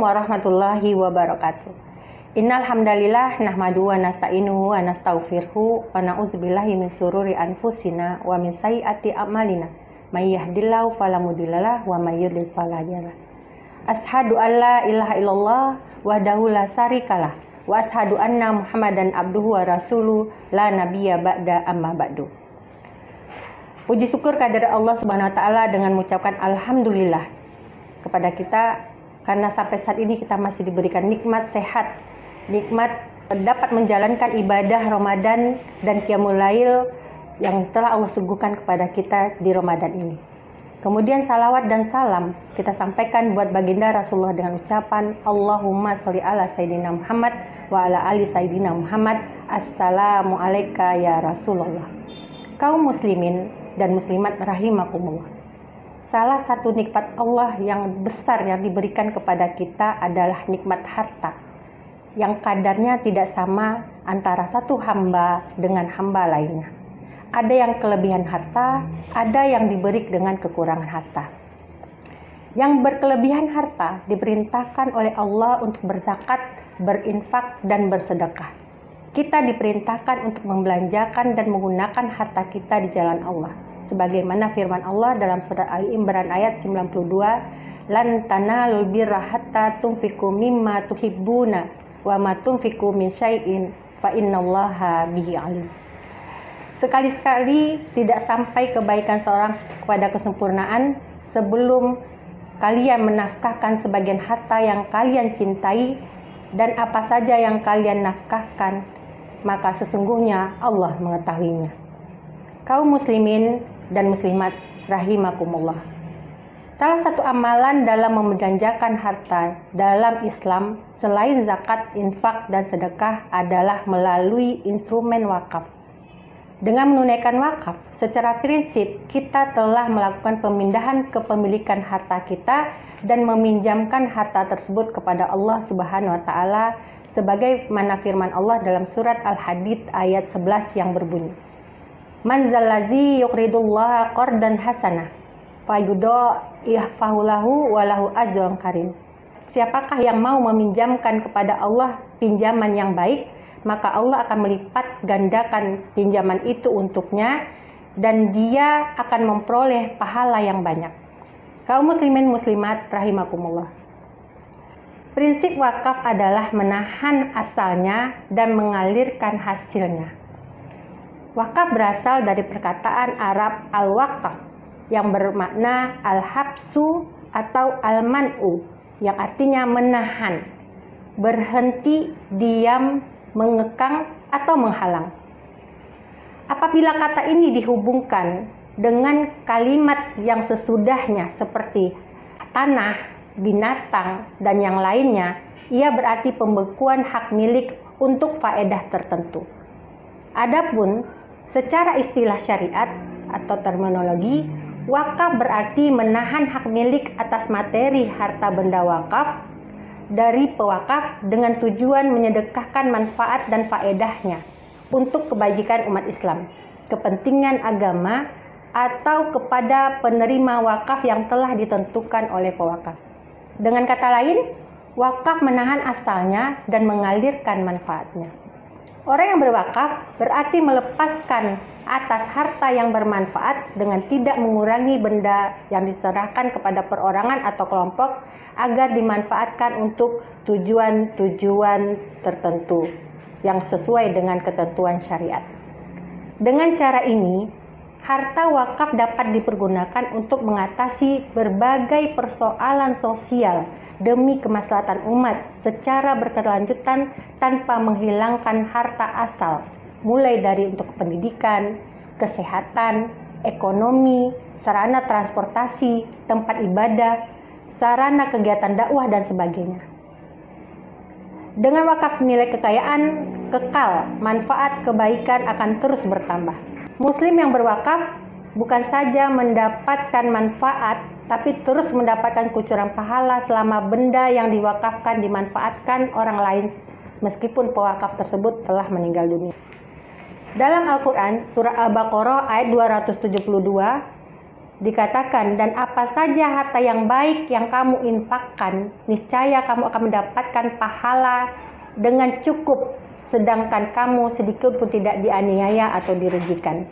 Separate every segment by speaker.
Speaker 1: warahmatullahi wabarakatuh. Innal hamdalillah nahmaduhu wa nasta'inuhu wa nastaghfiruhu wa na'udzubillahi min syururi anfusina wa min sayyiati a'malina. May yahdihillahu fala mudhillalah wa may yudlil fala hadiyalah. Asyhadu an la ilaha illallah wahdahu la syarikalah wa asyhadu anna Muhammadan abduhu wa rasuluh la nabiyya ba'da amma ba'du. Puji syukur kehadirat Allah Subhanahu wa taala dengan mengucapkan alhamdulillah kepada kita karena sampai saat ini kita masih diberikan nikmat sehat, nikmat dapat menjalankan ibadah Ramadan dan Qiyamul Lail yang telah Allah suguhkan kepada kita di Ramadan ini. Kemudian salawat dan salam kita sampaikan buat baginda Rasulullah dengan ucapan Allahumma sholli ala Sayyidina Muhammad wa ala ali Sayyidina Muhammad. Assalamu alayka ya Rasulullah. Kaum muslimin dan muslimat rahimakumullah. Salah satu nikmat Allah yang besar yang diberikan kepada kita adalah nikmat harta, yang kadarnya tidak sama antara satu hamba dengan hamba lainnya. Ada yang kelebihan harta, ada yang diberi dengan kekurangan harta. Yang berkelebihan harta diperintahkan oleh Allah untuk berzakat, berinfak, dan bersedekah. Kita diperintahkan untuk membelanjakan dan menggunakan harta kita di jalan Allah. Sebagaimana firman Allah dalam surat Ali Imran ayat 92, lan tanalul birra hatta tunfiqu mimma tuhibbuna wa ma tunfiqu min syai'in fa innallaha bihi alim. Sekali-sekali tidak sampai kebaikan seorang kepada kesempurnaan sebelum kalian menafkahkan sebagian harta yang kalian cintai, dan apa saja yang kalian nafkahkan, maka sesungguhnya Allah mengetahuinya. Kaum muslimin dan muslimat rahimakumullah. Salah satu amalan dalam membelanjakan harta dalam Islam selain zakat, infak, dan sedekah adalah melalui instrumen wakaf. Dengan menunaikan wakaf, secara prinsip kita telah melakukan pemindahan kepemilikan harta kita dan meminjamkan harta tersebut kepada Allah Subhanahu wa taala sebagaimana firman Allah dalam surat Al-Hadid ayat 11 yang berbunyi, Man zallazi yuqridullaha qardan hasanah fayudha'ifahu lahu wa lahu ajrun karim. Siapakah yang mau meminjamkan kepada Allah pinjaman yang baik, maka Allah akan melipat gandakan pinjaman itu untuknya dan dia akan memperoleh pahala yang banyak. Kaum muslimin muslimat rahimakumullah. Prinsip wakaf adalah menahan asalnya dan mengalirkan hasilnya. Wakaf berasal dari perkataan Arab al-waqaf yang bermakna al-habsu atau al-man'u yang artinya menahan, berhenti, diam, mengekang atau menghalang. Apabila kata ini dihubungkan dengan kalimat yang sesudahnya seperti tanah, binatang, dan yang lainnya, ia berarti pembekuan hak milik untuk faedah tertentu. Adapun secara istilah syariat atau terminologi, wakaf berarti menahan hak milik atas materi harta benda wakaf dari pewakaf dengan tujuan menyedekahkan manfaat dan faedahnya untuk kebajikan umat Islam, kepentingan agama, atau kepada penerima wakaf yang telah ditentukan oleh pewakaf. Dengan kata lain, wakaf menahan asalnya dan mengalirkan manfaatnya. Orang yang berwakaf berarti melepaskan atas harta yang bermanfaat dengan tidak mengurangi benda yang diserahkan kepada perorangan atau kelompok agar dimanfaatkan untuk tujuan-tujuan tertentu yang sesuai dengan ketentuan syariat. Dengan cara ini, harta wakaf dapat dipergunakan untuk mengatasi berbagai persoalan sosial demi kemaslahatan umat secara berkelanjutan tanpa menghilangkan harta asal, mulai dari untuk pendidikan, kesehatan, ekonomi, sarana transportasi, tempat ibadah, sarana kegiatan dakwah, dan sebagainya. Dengan wakaf nilai kekayaan kekal, manfaat kebaikan akan terus bertambah. Muslim yang berwakaf bukan saja mendapatkan manfaat, tapi terus mendapatkan kucuran pahala selama benda yang diwakafkan dimanfaatkan orang lain meskipun pewakaf tersebut telah meninggal dunia. Dalam Al-Quran, surah Al-Baqarah ayat 272, dikatakan, dan apa saja harta yang baik yang kamu infakkan, niscaya kamu akan mendapatkan pahala dengan cukup, sedangkan kamu sedikit pun tidak dianiaya atau dirugikan.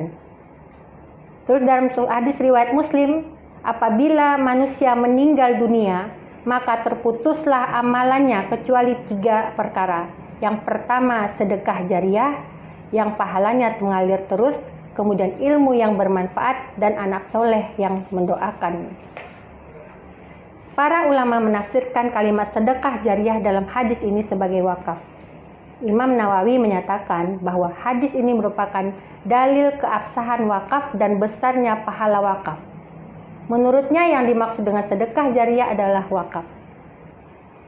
Speaker 1: Terus dalam hadis riwayat Muslim, apabila manusia meninggal dunia, maka terputuslah amalannya kecuali 3 perkara. Yang pertama, sedekah jariah, yang pahalanya mengalir terus, kemudian ilmu yang bermanfaat, dan anak soleh yang mendoakan. Para ulama menafsirkan kalimat sedekah jariah dalam hadis ini sebagai wakaf. Imam Nawawi menyatakan bahwa hadis ini merupakan dalil keabsahan wakaf dan besarnya pahala wakaf. Menurutnya yang dimaksud dengan sedekah jariah adalah wakaf.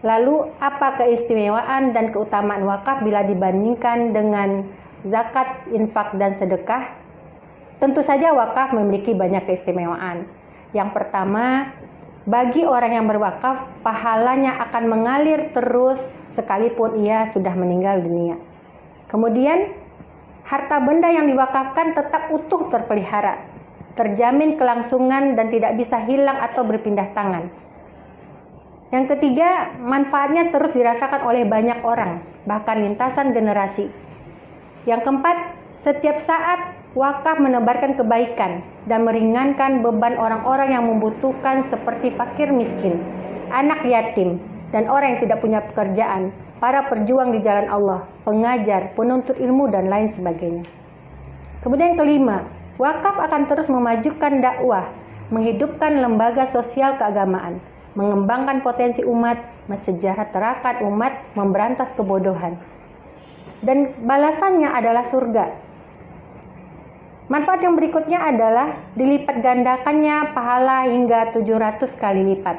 Speaker 1: Lalu apa keistimewaan dan keutamaan wakaf bila dibandingkan dengan zakat, infak, dan sedekah? Tentu saja wakaf memiliki banyak keistimewaan. Yang pertama, bagi orang yang berwakaf, pahalanya akan mengalir terus sekalipun ia sudah meninggal dunia. Kemudian, harta benda yang diwakafkan tetap utuh terpelihara, terjamin kelangsungan dan tidak bisa hilang atau berpindah tangan. Yang ketiga, manfaatnya terus dirasakan oleh banyak orang, bahkan lintasan generasi. Yang keempat, setiap saat wakaf menebarkan kebaikan dan meringankan beban orang-orang yang membutuhkan seperti fakir miskin, anak yatim, dan orang yang tidak punya pekerjaan, para perjuang di jalan Allah, pengajar, penuntut ilmu, dan lain sebagainya. Kemudian yang kelima, wakaf akan terus memajukan dakwah, menghidupkan lembaga sosial keagamaan, mengembangkan potensi umat, mensejahterakan umat, memberantas kebodohan. Dan balasannya adalah surga. Manfaat yang berikutnya adalah dilipat gandakannya pahala hingga 700 kali lipat.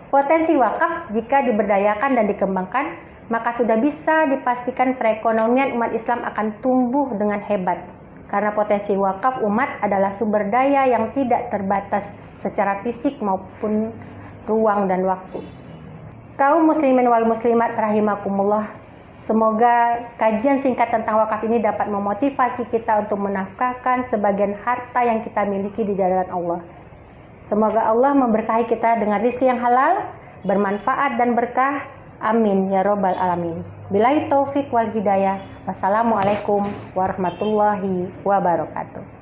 Speaker 1: Potensi wakaf jika diberdayakan dan dikembangkan, maka sudah bisa dipastikan perekonomian umat Islam akan tumbuh dengan hebat. Karena potensi wakaf umat adalah sumber daya yang tidak terbatas secara fisik maupun ruang dan waktu. Kaum muslimin wal muslimat rahimakumullah, semoga kajian singkat tentang wakaf ini dapat memotivasi kita untuk menafkahkan sebagian harta yang kita miliki di jalan Allah. Semoga Allah memberkahi kita dengan rezeki yang halal, bermanfaat dan berkah. Amin ya robbal alamin. Billahi taufik wal hidayah. Wassalamualaikum warahmatullahi wabarakatuh.